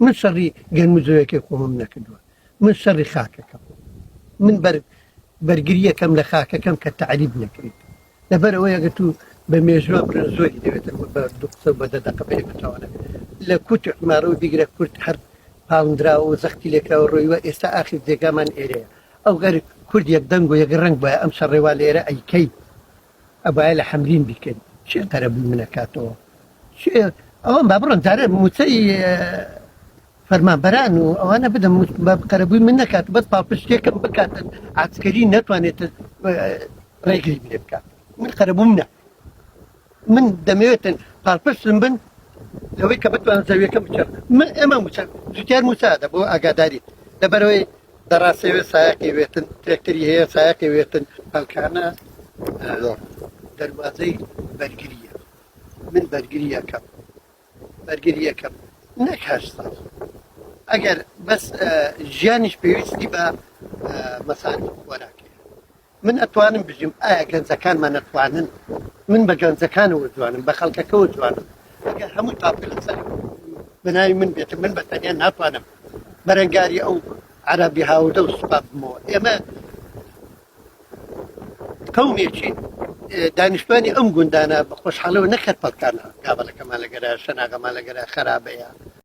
من شەڕی گەنموزەوەیەکی خۆمم نەکردووە، من شەڕی خاکەکەم، من بەرگریەکەم لە خاکەکەم کە تعریب نەکرێت لەبەرەوەی ئەگەر تو بە مێژوە برن زۆری دەوێتن بە دوو قسە بە دەدەقە بەیەکەوە لە کووت حمارەوە بیگرە کورد هەر پاڵندراوە و زەختی لێکراوە ڕۆیوە ئێستا ئاخر جێگامان ئێرەیە ئەو گەر کورد یەک دەنگ و یەک ڕنگ بە ئەم شەڕێوا لێرە ئەیکەی ئەبایە لە حەمرین بیکەین چێ قەرەبووی منەکاتەوە ئەوە با بڕۆن جارە موچەی فەرمانبەران و ئەوانە بدەم قەرەبووی من نەکات بەس پاڵپشتێکم بکاتن عسکەری نەتوانێت ڕێگری بێ بکات من قەرەبووم نە من دەمەوێتن پاڵپشتم بن لەوەی کە بتوان زەویەکەم بچێت ئێمە زووتیار موسادە بۆ ئاگاداری لەبەرەوەی دەڕاستەوێت سایەکی وێتن تێکتری هەیە سایەکی وێتن پەلکانە دەروازەی بەرگریە من بەرگریەکەم نەک هەشتا ئەگەر بەس ژیانیش پێویستی بە مەساعی خۆراکەیە من ئەتوانم بژیم ئایا گەنجەکانمان نەتوانن من بە گەنجەکانەوە جوانم بە خەڵکەکەەوە جوانم ئەگەر هەموو تاپل لەسەر بناوی من بێتم من بەتەنیا ناتوانم بەرەنگاری ئەو عەرەبی هاوردە و سوپا بمەوە ئێمە قەومێکی دانیشتوانی ئەم گوندانە بە خۆشحاڵەوە نەکرد پەڵکانە گابەلەکەمان لەگەرە شەناغەمان لەگەرە خەرابەیە